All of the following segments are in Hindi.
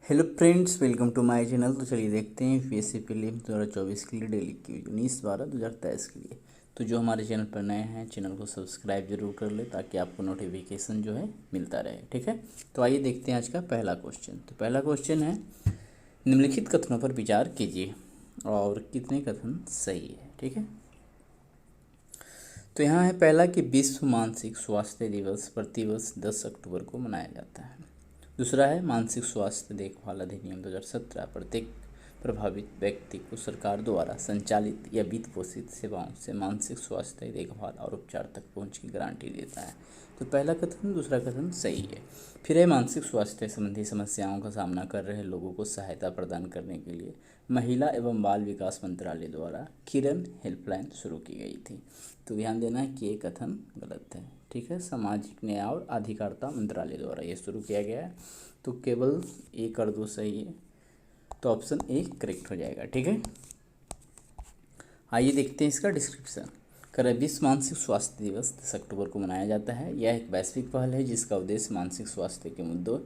Hello friends, welcome to my channel. तो चलिए देखते हैं यूपीएससी प्रीलिम्स 2024 के लिए डेली की 19/12/2023 के लिए। तो जो हमारे चैनल पर नए हैं, चैनल को सब्सक्राइब जरूर कर ले ताकि आपको नोटिफिकेशन जो है मिलता रहे। ठीक है, तो आइए देखते हैं आज का पहला क्वेश्चन। तो पहला क्वेश्चन है, निम्नलिखित कथनों पर विचार कीजिए और कितने कथन सही है। ठीक है, तो यहाँ है पहला कि विश्व मानसिक स्वास्थ्य दिवस प्रतिवर्ष 10 अक्टूबर को मनाया जाता है। दूसरा है, मानसिक स्वास्थ्य देखभाल अधिनियम 2017 प्रत्येक प्रभावित व्यक्ति को सरकार द्वारा संचालित या वित्त पोषित सेवाओं से मानसिक स्वास्थ्य देखभाल और उपचार तक पहुंच की गारंटी देता है। तो पहला कथन, दूसरा कथन सही है। फिर है, मानसिक स्वास्थ्य संबंधी समस्याओं का सामना कर रहे लोगों को सहायता प्रदान करने के लिए महिला एवं बाल विकास मंत्रालय द्वारा किरण हेल्पलाइन शुरू की गई थी। तो ध्यान देना है कि ये कथन गलत है। ठीक है, सामाजिक न्याय और अधिकारिता मंत्रालय द्वारा ये शुरू किया गया है। तो केवल एक और दो सही है, तो ऑप्शन ए करेक्ट हो जाएगा। ठीक है, आइए देखते हैं इसका डिस्क्रिप्शन। विश्व मानसिक स्वास्थ्य दिवस 10 अक्टूबर को मनाया जाता है। यह एक वैश्विक पहल है जिसका उद्देश्य मानसिक स्वास्थ्य के मुद्दों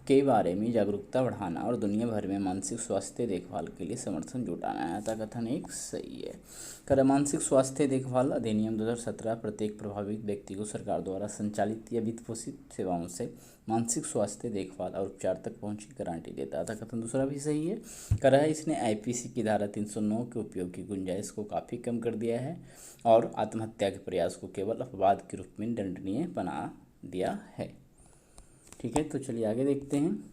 के बारे में जागरूकता बढ़ाना और दुनिया भर में मानसिक स्वास्थ्य देखभाल के लिए समर्थन जुटाना है। अतः कथन एक सही है। मानसिक स्वास्थ्य देखभाल अधिनियम 2017 प्रत्येक प्रभावित व्यक्ति को सरकार द्वारा संचालित या वित्त पोषित सेवाओं से मानसिक स्वास्थ्य देखभाल और उपचार तक पहुंच की गारंटी देता है। अतः कथन दूसरा भी सही है। इसने आईपीसी की धारा 309 के उपयोग की गुंजाइश को काफ़ी कम कर दिया है और आत्महत्या के प्रयास को केवल अपवाद के रूप में दंडनीय बना दिया है। ठीक है, तो चलिए आगे देखते हैं।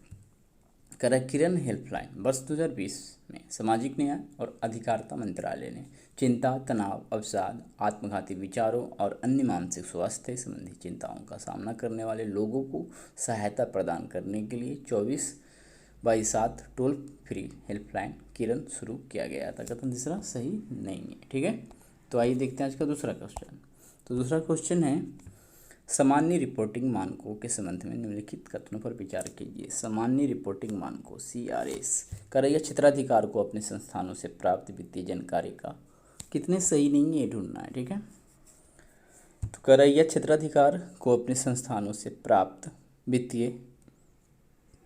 किरण हेल्पलाइन वर्ष 2020 में सामाजिक न्याय और अधिकारिता मंत्रालय ने चिंता, तनाव, अवसाद, आत्मघाती विचारों और अन्य मानसिक स्वास्थ्य संबंधी चिंताओं का सामना करने वाले लोगों को सहायता प्रदान करने के लिए 24/7 टोल फ्री हेल्पलाइन किरण शुरू किया गया था। कथन तीसरा सही नहीं है। ठीक है, तो आइए देखते हैं आज का दूसरा क्वेश्चन। तो दूसरा क्वेश्चन है, सामान्य रिपोर्टिंग मानकों के संबंध में निम्नलिखित कथनों पर विचार कीजिए। सामान्य रिपोर्टिंग मानकों CRS करैया क्षेत्राधिकार को अपने संस्थानों से प्राप्त वित्तीय जानकारी का कितने सही नहीं है ये ढूंढना है। ठीक है, तो करैया क्षेत्राधिकार को अपने संस्थानों से प्राप्त वित्तीय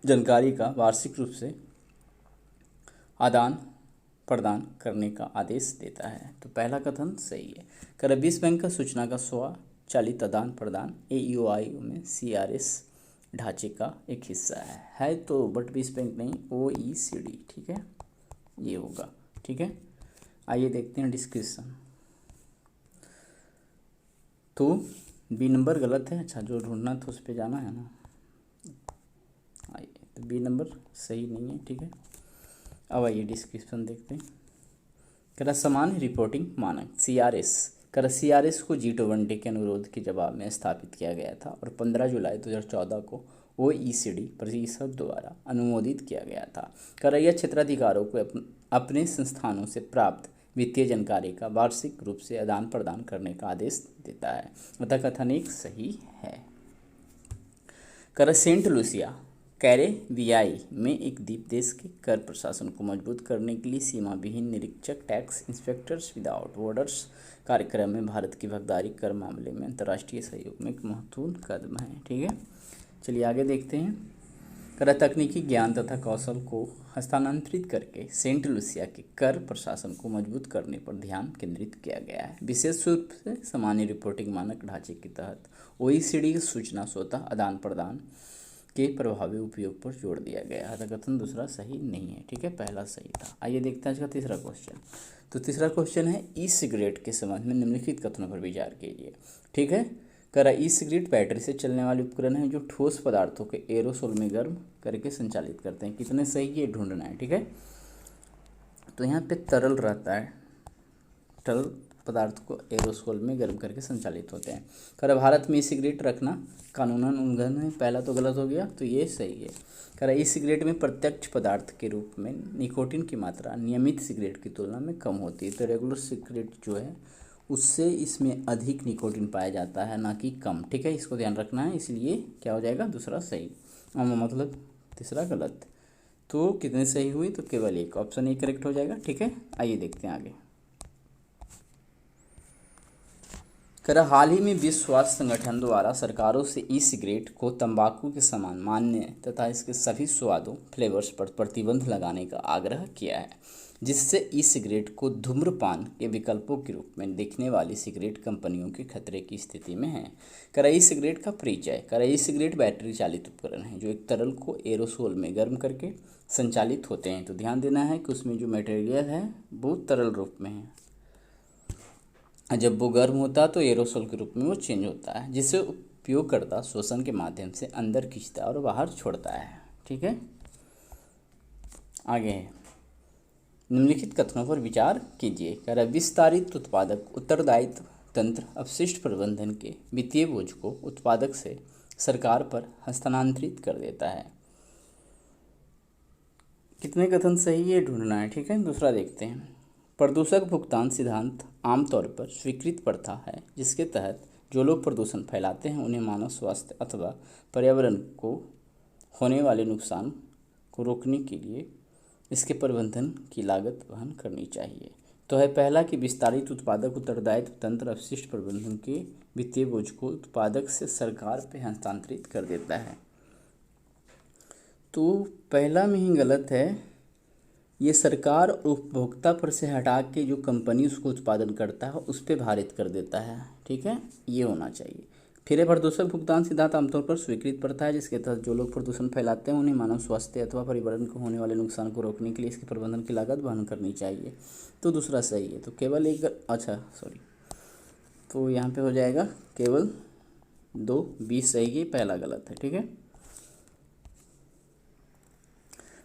जानकारी का वार्षिक रूप से आदान प्रदान करने का आदेश देता है। तो पहला कथन सही है। विश्व बैंक का सूचना का स्वचालित आदान प्रदान AUI में CRS ढांचे का एक हिस्सा है तो बट विश्व बैंक नहीं, OECD। ठीक है, ये होगा। ठीक है, आइए देखते हैं डिस्क्रिप्शन। तो बी नंबर गलत है। अच्छा, जो ढूंढना था उस पर जाना है ना। आइए, तो बी नंबर सही नहीं है। ठीक है, अब आइए डिस्क्रिप्शन देखते हैं। सामान्य रिपोर्टिंग मानक CRS को G20 के अनुरोध के जवाब में स्थापित किया गया था और 15 जुलाई 2014 को OECD परिषद द्वारा अनुमोदित किया गया था। करैया क्षेत्राधिकारों को अपने संस्थानों से प्राप्त वित्तीय जानकारी का वार्षिक रूप से आदान प्रदान करने का आदेश देता है। अतः कथन एक सही है। सेंट लूसिया कैरेबियाई में एक द्वीप देश के कर प्रशासन को मजबूत करने के लिए सीमा विहीन निरीक्षक टैक्स इंस्पेक्टर्स विदाउट बॉर्डर्स कार्यक्रम में भारत की भागीदारी कर मामले में अंतर्राष्ट्रीय सहयोग में एक महत्वपूर्ण कदम है। ठीक है, चलिए आगे देखते हैं। तकनीकी ज्ञान तथा कौशल को हस्तांतरित करके सेंट लूसिया के कर प्रशासन को मजबूत करने पर ध्यान केंद्रित किया गया है। विशेष रूप से सामान्य रिपोर्टिंग मानक ढांचे के तहत OECD की सूचना स्वतः आदान प्रदान के प्रभावी उपयोग पर जोर दिया गया है। कथन दूसरा सही नहीं है। ठीक है, पहला सही था। आइए देखते हैं आज का तीसरा क्वेश्चन। तो तीसरा क्वेश्चन है, ई सिगरेट के संबंध में निम्नलिखित कथनों पर विचार कीजिए। ठीक है, ई सिगरेट बैटरी से चलने वाले उपकरण है जो ठोस पदार्थों के एरोसोल में गर्म करके संचालित करते हैं। कितने सही ये ढूंढना है। ठीक है, तो यहाँ पे तरल रहता है, तरल पदार्थ को एरोसोल में गर्म करके संचालित होते हैं। भारत में ई सिगरेट रखना कानूनन उल्लंघन है। पहला तो गलत हो गया, तो ये सही है। ई सिगरेट में प्रत्यक्ष पदार्थ के रूप में निकोटीन की मात्रा नियमित सिगरेट की तुलना में कम होती है। तो रेगुलर सिगरेट जो है उससे इसमें अधिक निकोटीन पाया जाता है, ना कि कम। ठीक है, इसको ध्यान रखना है। इसलिए क्या हो जाएगा, दूसरा सही, मतलब तीसरा गलत। तो कितने सही हुई, तो केवल एक, ऑप्शन ए करेक्ट हो जाएगा। ठीक है, आइए देखते हैं आगे। हाल ही में विश्व स्वास्थ्य संगठन द्वारा सरकारों से ई सिगरेट को तंबाकू के समान मानने तथा इसके सभी स्वादों फ्लेवर्स पर प्रतिबंध लगाने का आग्रह किया है, जिससे ई सिगरेट को धूम्रपान के विकल्पों के रूप में दिखने वाली सिगरेट कंपनियों के खतरे की स्थिति में है। ई सिगरेट का परिचय। ई सिगरेट बैटरी चालित उपकरण है जो एक तरल को एरोसोल में गर्म करके संचालित होते हैं। तो ध्यान देना है कि उसमें जो मटेरियल है वो तरल रूप में है, जब वो गर्म होता है तो एरोसोल के रूप में वो चेंज होता है, जिसे उपयोगकर्ता श्वसन के माध्यम से अंदर खींचता है और बाहर छोड़ता है। ठीक है, आगे है, निम्नलिखित कथनों पर विचार कीजिए। विस्तारित उत्पादक उत्तरदायित्व तंत्र अपशिष्ट प्रबंधन के वित्तीय बोझ को उत्पादक से सरकार पर हस्तांतरित कर देता है। कितने कथन सही है ढूंढना है। ठीक है, दूसरा देखते हैं। प्रदूषक भुगतान सिद्धांत आमतौर पर स्वीकृत प्रथा है जिसके तहत जो लोग प्रदूषण फैलाते हैं उन्हें मानव स्वास्थ्य अथवा पर्यावरण को होने वाले नुकसान को रोकने के लिए इसके प्रबंधन की लागत वहन करनी चाहिए। तो है पहला कि विस्तारित उत्पादक उत्तरदायित्व तंत्र अपशिष्ट प्रबंधन के वित्तीय बोझ को उत्पादक से सरकार पर हस्तांतरित कर देता है। तो पहला में ही गलत है, ये सरकार उपभोक्ता पर से हटा के जो कंपनी उसको उत्पादन करता है उस पर भारित कर देता है। ठीक है, ये होना चाहिए। फिर है प्रदूषक भुगतान सिद्धांत आमतौर पर स्वीकृत प्रथा है जिसके तहत जो लोग प्रदूषण फैलाते हैं उन्हें मानव स्वास्थ्य अथवा पर्यावरण को होने वाले नुकसान को रोकने के लिए इसके प्रबंधन की लागत वहन करनी चाहिए। तो दूसरा सही है। तो केवल एक तो यहाँ पे हो जाएगा केवल 2, 20 सही है, पहला गलत है।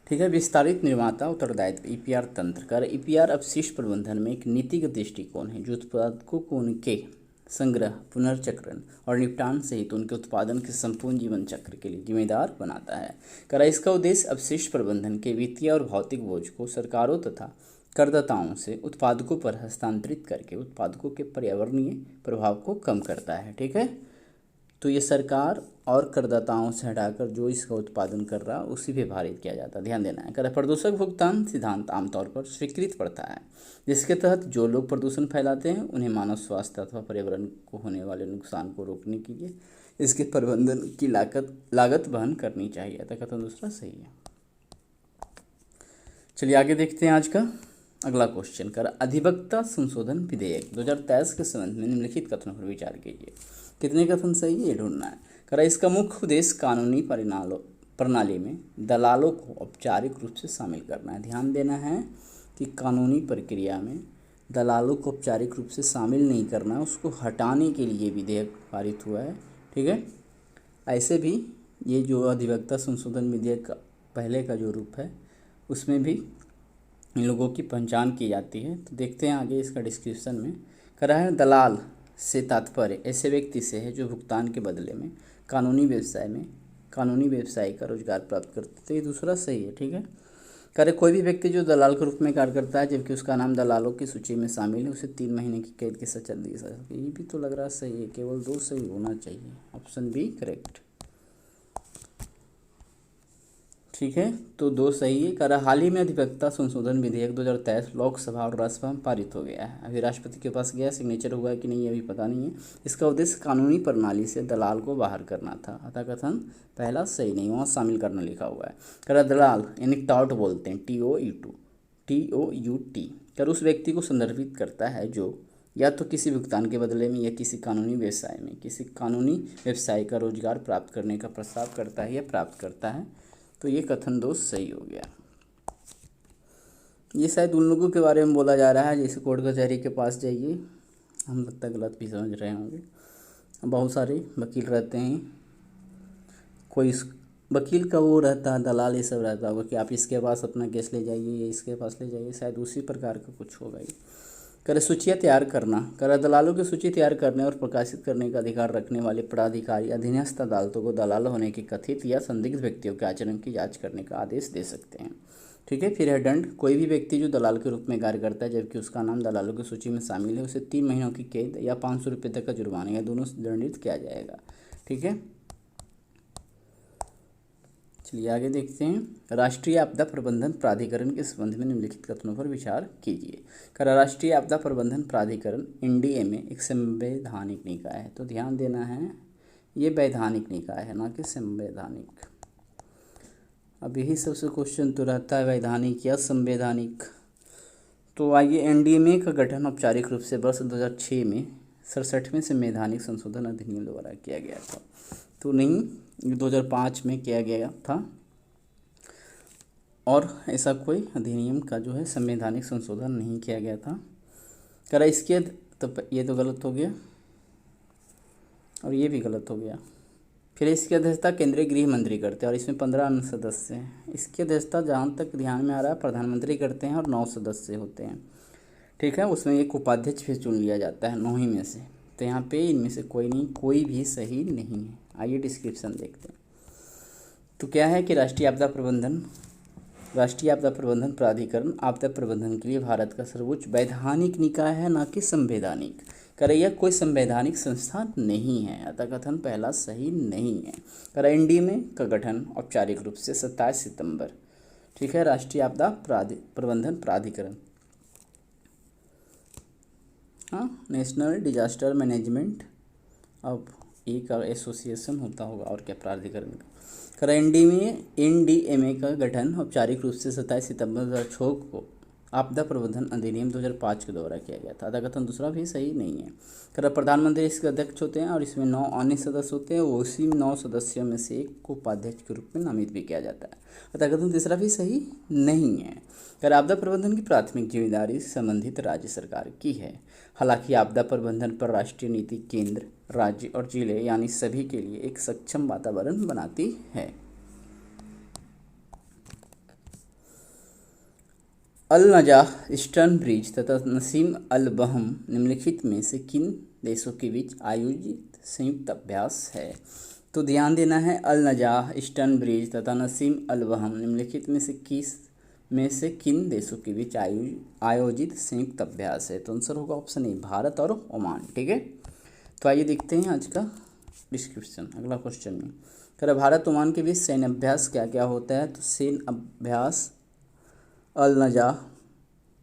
ठीक है, विस्तारित निर्माता उत्तरदायित्व ईपीआर तंत्र। ईपीआर अपशिष्ट प्रबंधन में एक नीतिगत दृष्टिकोण है जो उत्पादकों को उनके संग्रह, पुनर्चक्रण और निपटान सहित उनके उत्पादन के संपूर्ण जीवन चक्र के लिए जिम्मेदार बनाता है। इसका उद्देश्य अपशिष्ट प्रबंधन के वित्तीय और भौतिक बोझ को सरकारों तथा करदाताओं से उत्पादकों पर हस्तांतरित करके उत्पादकों के पर्यावरणीय प्रभाव को कम करता है। ठीक है, तो ये सरकार और करदाताओं से हटाकर जो इसका उत्पादन कर रहा है उसी पे भारित किया जाता है। ध्यान देना है। प्रदूषक भुगतान सिद्धांत आमतौर पर स्वीकृत प्रथा है जिसके तहत जो लोग प्रदूषण फैलाते हैं उन्हें मानव स्वास्थ्य अथवा पर्यावरण को होने वाले नुकसान को रोकने के लिए इसके प्रबंधन की लागत वहन करनी चाहिए। तो कथन दूसरा सही है। चलिए आगे देखते हैं आज का अगला क्वेश्चन। अधिवक्ता संशोधन विधेयक 2023 के संबंध में निम्नलिखित कथनों पर विचार कीजिए। कितने कथन सही है ये ढूंढना है। इसका मुख्य उद्देश्य कानूनी प्रणाली में दलालों को औपचारिक रूप से शामिल करना है। ध्यान देना है कि कानूनी प्रक्रिया में दलालों को औपचारिक रूप से शामिल नहीं करना, उसको हटाने के लिए विधेयक पारित हुआ है। ठीक है, ऐसे भी ये जो अधिवक्ता संशोधन विधेयक पहले का जो रूप है उसमें भी इन लोगों की पहचान की जाती है। तो देखते हैं आगे इसका डिस्क्रिप्शन में। दलाल से तात्पर्य ऐसे व्यक्ति से है जो भुगतान के बदले में कानूनी व्यवसाय का रोजगार प्राप्त करते हैं। तो ये दूसरा सही है। ठीक है, कोई भी व्यक्ति जो दलाल के रूप में कार्य करता है जबकि उसका नाम दलालों की सूची में शामिल है उसे 3 महीने की कैद की सजा दी जा सकती है। ये भी तो लग रहा सही है, केवल 2 सही होना चाहिए। Option B correct. ठीक है, तो 2 सही है। हाल ही में अधिवक्ता संशोधन विधेयक 2023 लोकसभा और राज्यसभा में पारित हो गया है। अभी राष्ट्रपति के पास गया, सिग्नेचर हुआ है कि नहीं अभी पता नहीं है। इसका उद्देश्य कानूनी प्रणाली से दलाल को बाहर करना था। अतः कथन पहला सही नहीं, वहाँ शामिल करना लिखा हुआ है। दलाल यानी टाउट बोलते हैं, TOUT उस व्यक्ति को संदर्भित करता है जो या तो किसी भुगतान के बदले में या किसी कानूनी व्यवसाय का रोजगार प्राप्त करने का प्रस्ताव करता है या प्राप्त करता है। तो ये कथन 2 सही हो गया। ये शायद उन लोगों के बारे में बोला जा रहा है जैसे कोर्ट कचहरी के पास जाइए, हम लगता गलत भी समझ रहे होंगे। बहुत सारे वकील रहते हैं, कोई वकील का वो रहता है, दलाल ये सब रहता होगा कि आप इसके पास अपना केस ले जाइए या इसके पास ले जाइए, शायद उसी प्रकार का कुछ होगा ये। सूचियाँ तैयार करना। दलालों की सूची तैयार करने और प्रकाशित करने का अधिकार रखने वाले पदाधिकारी अधीनस्थ अदालतों को दलाल होने के कथित या संदिग्ध व्यक्तियों के आचरण की जांच करने का आदेश दे सकते हैं। ठीक है, फिर है दंड। कोई भी व्यक्ति जो दलाल के रूप में कार्य करता है जबकि उसका नाम दलालों की सूची में शामिल है उसे 3 महीनों की कैद या 500 रुपये तक का जुर्माना या दोनों दंडित किया जाएगा। ठीक है, चलिए आगे देखते हैं। राष्ट्रीय आपदा प्रबंधन प्राधिकरण के संबंध में निम्नलिखित कथनों पर विचार कीजिए। कर राष्ट्रीय आपदा प्रबंधन प्राधिकरण एनडीएमए एक संवैधानिक निकाय है, तो ध्यान देना है ये वैधानिक निकाय है ना कि संवैधानिक। अब यही सबसे क्वेश्चन तो रहता है वैधानिक या संवैधानिक। तो आइए, एनडीएमए का गठन औपचारिक रूप से वर्ष 2006 में 67वें संवैधानिक संशोधन अधिनियम द्वारा किया गया था। तो नहीं, 2005 में किया गया था और ऐसा कोई अधिनियम का जो है संवैधानिक संशोधन नहीं किया गया था। करा इसके तो ये तो गलत हो गया और ये भी गलत हो गया। फिर इसकी अध्यक्षता केंद्रीय गृह मंत्री करते हैं और इसमें 15 अन्य सदस्य हैं। इसकी अध्यक्षता जहाँ तक ध्यान में आ रहा है प्रधानमंत्री करते हैं और 9 सदस्य होते हैं, ठीक है। उसमें एक उपाध्यक्ष भी चुन लिया जाता है 9 ही में से। तो यहाँ पे इनमें से कोई नहीं, कोई भी सही नहीं है। आइए डिस्क्रिप्शन देखते हैं। तो क्या है कि राष्ट्रीय आपदा प्रबंधन प्राधिकरण आपदा प्रबंधन के लिए भारत का सर्वोच्च वैधानिक निकाय है, ना कि संवैधानिक। करैया कोई संवैधानिक संस्था नहीं है, अतः कथन पहला सही नहीं है। कर एनडीएमए का गठन औपचारिक रूप से 27 सितंबर, ठीक है। राष्ट्रीय आपदा प्रबंधन प्राधिकरण, हाँ, नेशनल डिजास्टर मैनेजमेंट अब एक एसोसिएशन होता होगा और क्या प्राधिकरण का। कर एनडीएमए का गठन औपचारिक रूप से 27 सितंबर 2006 को आपदा प्रबंधन अधिनियम 2005 के द्वारा किया गया था। अतः कथन दूसरा भी सही नहीं है। कर प्रधानमंत्री इसके अध्यक्ष होते हैं और इसमें 9 अन्य सदस्य होते हैं। उसी 9 सदस्यों में से एक को उपाध्यक्ष के रूप में नामित भी किया जाता है। अतः कथन तीसरा भी सही नहीं है। कर आपदा प्रबंधन की प्राथमिक जिम्मेदारी संबंधित राज्य सरकार की है। हालांकि आपदा प्रबंधन पर राष्ट्रीय नीति केंद्र, राज्य और जिले यानी सभी के लिए एक सक्षम वातावरण बनाती है। अल नजाह ईस्टर्न ब्रिज तथा नसीम अल बहम निम्नलिखित में से किन देशों के बीच आयोजित संयुक्त अभ्यास है। तो ध्यान देना है, अल नजाह ईस्टर्न ब्रिज तथा नसीम अल बहम निम्नलिखित में से किन देशों के बीच आयोजित संयुक्त अभ्यास है। तो आंसर होगा ऑप्शन ए, भारत और ओमान, ठीक है। तो आइए देखते हैं आज का डिस्क्रिप्शन अगला क्वेश्चन में। कर भारत ओमान के बीच सैन्य अभ्यास क्या क्या होता है। तो सैन्य अभ्यास अल नजाह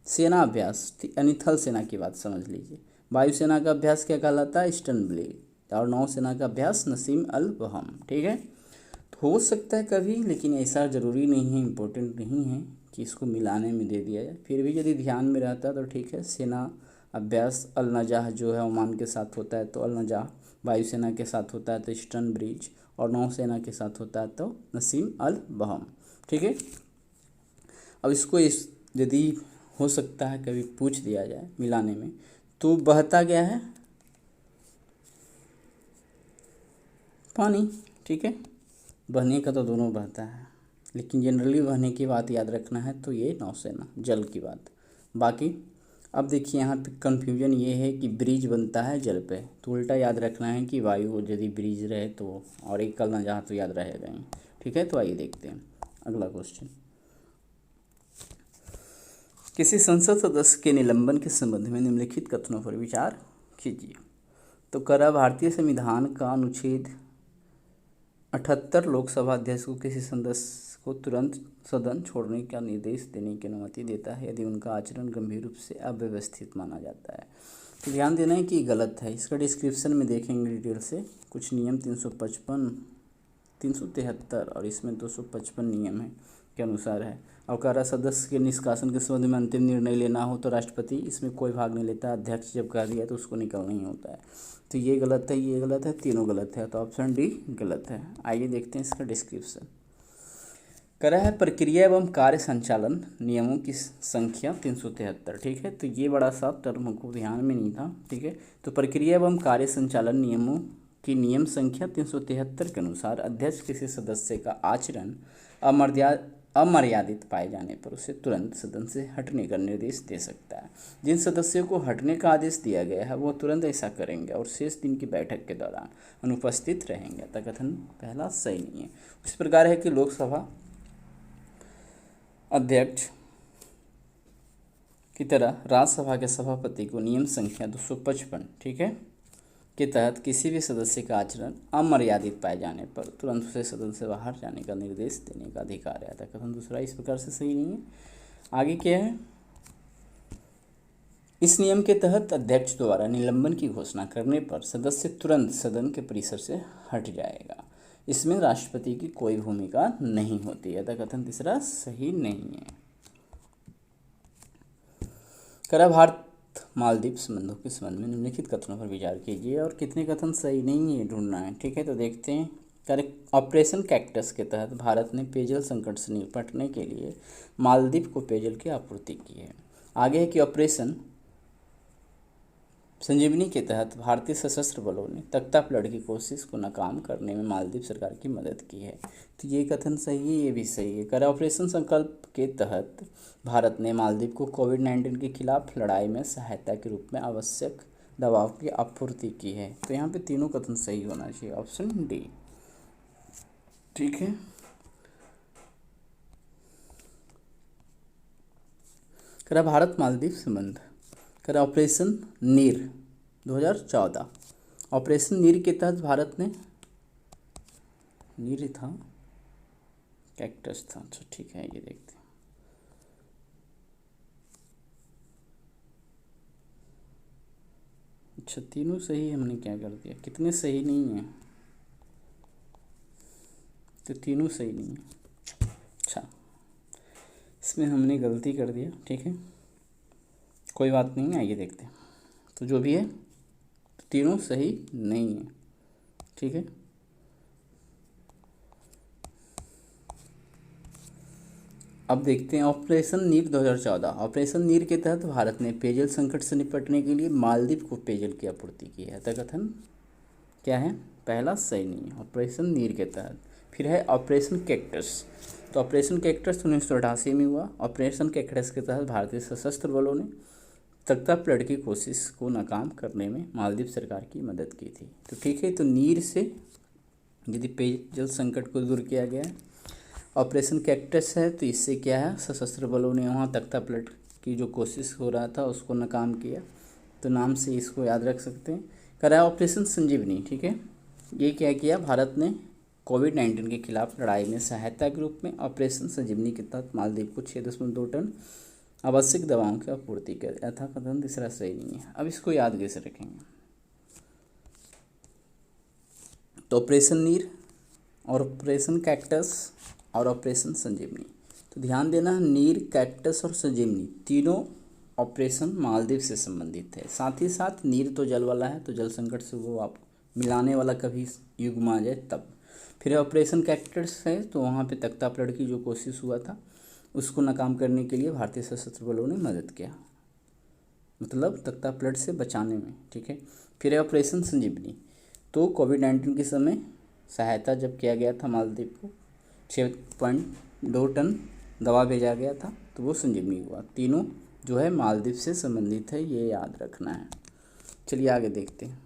सेना अभ्यास, यानी थल सेना की बात समझ लीजिए। वायुसेना का अभ्यास क्या कहलाता है, ईस्टर्न ब्रिज। और नौसेना का अभ्यास नसीम अल बहम, ठीक है। तो हो सकता है कभी, लेकिन ऐसा ज़रूरी नहीं है, इम्पोर्टेंट नहीं है कि इसको मिलाने में दे दिया जाए। फिर भी यदि ध्यान में रहता है तो ठीक है। सेना अभ्यास अल नजाह जो है ओमान के साथ होता है तो अल नजाह, वायुसेना के साथ होता है तो ईस्टर्न ब्रिज, और नौसेना के साथ होता है तो नसीम अल बहम, ठीक है। अब इसको यदि हो सकता है कभी पूछ दिया जाए मिलाने में, तो बहता क्या है, पानी, ठीक है। बहने का तो दोनों बहता है, लेकिन जनरली बहने की बात याद रखना है तो ये नौसेना, जल की बात। बाकी अब देखिए यहाँ पे कन्फ्यूजन ये है कि ब्रिज बनता है जल पे, तो उल्टा याद रखना है कि वायु यदि ब्रिज रहे तो, और एक कल ना जहाँ तो याद रहेगा ही, ठीक है। तो आइए देखते हैं अगला क्वेश्चन। किसी संसद सदस्य के निलंबन के संबंध में निम्नलिखित कथनों पर विचार कीजिए। तो करा भारतीय संविधान का अनुच्छेद 78 लोकसभा अध्यक्ष को किसी सदस्य को तुरंत सदन छोड़ने का निर्देश देने की अनुमति देता है यदि उनका आचरण गंभीर रूप से अव्यवस्थित माना जाता है। तो ध्यान देना है कि गलत है। इसका डिस्क्रिप्शन में देखेंगे डिटेल से। कुछ नियम 355, 373 और इसमें 255 नियम है के अनुसार है। अवकारा सदस्य के निष्कासन के संबंध में अंतिम निर्णय लेना हो तो राष्ट्रपति इसमें कोई भाग नहीं लेता। अध्यक्ष जब कह दिया तो उसको निकलना ही होता है। तो ये गलत है, ये गलत है, तीनों गलत है, तो ऑप्शन डी गलत है। आइए देखते हैं इसका डिस्क्रिप्शन। करा है प्रक्रिया एवं कार्य संचालन नियमों की संख्या 373, ठीक है। तो ये बड़ा सा टर्म हमको ध्यान में नहीं था, ठीक है। तो प्रक्रिया एवं कार्य संचालन नियमों की नियम संख्या 373 के अनुसार अध्यक्ष किसी सदस्य का आचरण अमर्यादित पाए जाने पर उसे तुरंत सदन से हटने का निर्देश दे सकता है। जिन सदस्यों को हटने का आदेश दिया गया है वो तुरंत ऐसा करेंगे और शेष दिन की बैठक के दौरान अनुपस्थित रहेंगे। अतः कथन पहला सही नहीं है। इस प्रकार है कि लोकसभा अध्यक्ष की तरह राज्यसभा के सभापति को नियम संख्या 255, ठीक है, के तहत किसी भी सदस्य का आचरण अमर्यादित पाए जाने पर तुरंत उसे सदन से बाहर जाने का निर्देश देने का अधिकार है। यथा कथन दूसरा इस प्रकार से सही नहीं है। आगे क्या है, इस नियम के तहत अध्यक्ष द्वारा निलंबन की घोषणा करने पर सदस्य तुरंत सदन के परिसर से हट जाएगा। इसमें राष्ट्रपति की कोई भूमिका नहीं होती है। यथा कथन तीसरा सही नहीं है। करा भारत मालदीव संबंधों के संबंध में निम्नलिखित कथनों पर विचार कीजिए और कितने कथन सही नहीं है ढूंढना है। ठीक है, तो देखते हैं। ऑपरेशन कैक्टस के तहत भारत ने पेयजल संकट से निपटने के लिए मालदीव को पेयजल की आपूर्ति की है। आगे है कि ऑपरेशन संजीवनी के तहत भारतीय सशस्त्र बलों ने तख्तापलट की कोशिश को नाकाम करने में मालदीव सरकार की मदद की है। तो ये कथन सही है, ये भी सही है। करा ऑपरेशन संकल्प के तहत भारत ने मालदीव को कोविड-19 के खिलाफ लड़ाई में सहायता के रूप में आवश्यक दवाओं की आपूर्ति की है। तो यहाँ पे तीनों कथन सही होना चाहिए, ऑप्शन डी। ठीक है, करा भारत मालदीव संबंध। करा ऑपरेशन नीर 2014। ऑपरेशन नीर के तहत भारत ने, नीर था कैक्टस था, अच्छा ठीक है, ये देखते हैं। अच्छा तीनों सही है, हमने क्या कर दिया, कितने सही नहीं है, तो तीनों सही नहीं है। अच्छा इसमें हमने गलती कर दिया, ठीक है, कोई बात नहीं है, आइए देखते हैं। तो जो भी है तीनों सही नहीं है। ठीक है, अब देखते हैं ऑपरेशन नीर 2014। ऑपरेशन नीर के तहत भारत ने पेयजल संकट से निपटने के लिए मालदीव को पेयजल की आपूर्ति की है। कथन क्या है, पहला सही नहीं है, ऑपरेशन नीर के तहत। फिर है ऑपरेशन कैक्टस। तो ऑपरेशन कैक्टस 1988 में हुआ। ऑपरेशन कैक्टस के तहत भारतीय सशस्त्र बलों ने तख्तापलट की कोशिश को नाकाम करने में मालदीव सरकार की मदद की थी। तो ठीक है, तो नीर से यदि पेयजल संकट को दूर किया गया। ऑपरेशन कैक्टस है तो इससे क्या है, सशस्त्र बलों ने वहाँ तख्तापलट की जो कोशिश हो रहा था उसको नाकाम किया। तो नाम से इसको याद रख सकते हैं। कराया ऑपरेशन संजीवनी। ठीक है, ये क्या किया, भारत ने कोविड-19 के खिलाफ लड़ाई में सहायता के रूप में ऑपरेशन संजीवनी के तहत मालदीव को 6.2 टन आवश्यक दवाओं की आपूर्ति कर दिया था। कथन तीसरा सही नहीं है। अब इसको याद कैसे रखेंगे, तो ऑपरेशन नीर और ऑपरेशन कैक्टस और ऑपरेशन संजीवनी। तो ध्यान देना, नीर, कैक्टस और संजीवनी तीनों ऑपरेशन मालदीव से संबंधित है। साथ ही साथ नीर तो जल वाला है, तो जल संकट से वो आप मिलाने वाला कभी युग में आ जाए तब। फिर ऑपरेशन कैक्टस है तो वहाँ पे तख्तापलट की जो कोशिश हुआ था उसको नाकाम करने के लिए भारतीय सशस्त्र बलों ने मदद किया, मतलब तख्तापलट से बचाने में। ठीक है, फिर है ऑपरेशन संजीवनी। तो कोविड-19 के समय सहायता जब किया गया था मालदीव को, 6.2 टन दवा भेजा गया था, तो वो संजीवनी हुआ। तीनों जो है मालदीव से संबंधित है, ये याद रखना है। चलिए आगे देखते हैं।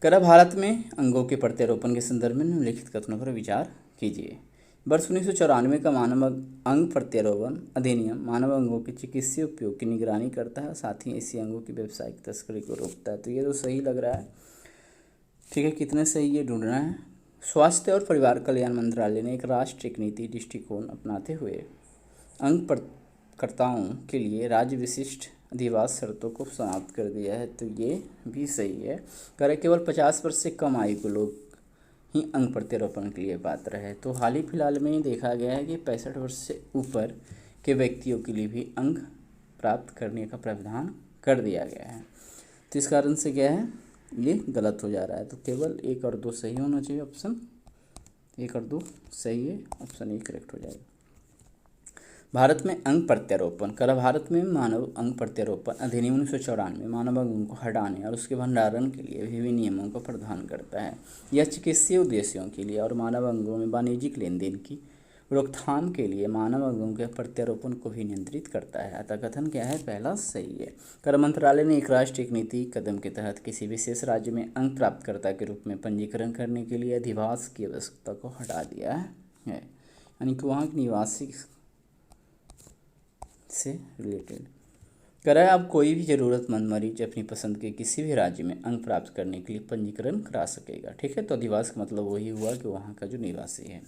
करा भारत में अंगों के प्रत्यारोपण के संदर्भ में निम्नलिखित कथनों पर विचार कीजिए। वर्ष 1994 का मानव अंग प्रत्यारोपण अधिनियम मानव अंगों के चिकित्सीय उपयोग की निगरानी करता है, साथ ही ऐसी अंगों की व्यावसायिक तस्करी को रोकता है। तो ये तो सही लग रहा है। ठीक है, कितने सही ये ढूंढना है। स्वास्थ्य और परिवार कल्याण मंत्रालय ने एक राष्ट्रीय नीति दृष्टिकोण अपनाते हुए अंग प्रत्यारोपणकर्ताओं के लिए राज्य विशिष्ट अधिवास शर्तों को समाप्त कर दिया है। तो ये भी सही है। करें केवल 50 वर्ष से कम आयु के लोग ही अंग प्रत्यारोपण के लिए पात्र है। तो हाल ही फिलहाल में देखा गया है कि 65 वर्ष से ऊपर के व्यक्तियों के लिए भी अंग प्राप्त करने का प्रावधान कर दिया गया है। तो इस कारण से क्या है, ये गलत हो जा रहा है। तो केवल 1 और 2 सही होना चाहिए, ऑप्शन 1 और 2 सही है, ऑप्शन ए करेक्ट हो जाएगा। भारत में अंग प्रत्यारोपण। करा भारत में मानव अंग प्रत्यारोपण अधिनियम 1994 मानव अंगों को हटाने और उसके भंडारण के लिए विभिन्न नियमों का प्रावधान करता है। यह चिकित्सीय उद्देश्यों के लिए और मानव अंगों में वाणिज्यिक लेन देन की रोकथाम के लिए मानव अंगों के प्रत्यारोपण को भी नियंत्रित करता है। अतः कथन क्या है, पहला सही है। कर मंत्रालय ने एक राष्ट्रीय नीति कदम के तहत किसी विशेष राज्य में अंग प्राप्तकर्ता के रूप में पंजीकरण करने के लिए अधिवास की आवश्यकता को हटा दिया है, यानी कि वहाँ के निवासी से रिलेटेड। कह रहा है अब कोई भी ज़रूरतमंद मरीज अपनी पसंद के किसी भी राज्य में अंग प्राप्त करने के लिए पंजीकरण करा सकेगा। ठीक है, तो अधिवास का मतलब वही हुआ कि वहाँ का जो निवासी है,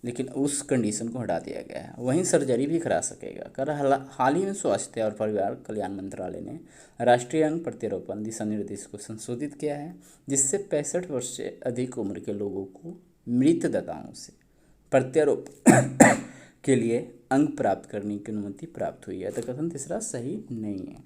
लेकिन उस कंडीशन को हटा दिया गया है। वहीं सर्जरी भी करा सकेगा। कर हाल ही में स्वास्थ्य और परिवार कल्याण मंत्रालय ने राष्ट्रीय अंग प्रत्यारोपण दिशा निर्देश को संशोधित किया है, जिससे 65 वर्ष से अधिक उम्र के लोगों को मृतदाताओं से प्रत्यारोपण के लिए अंग प्राप्त करने की अनुमति प्राप्त हुई है। तो कथन तीसरा सही नहीं है।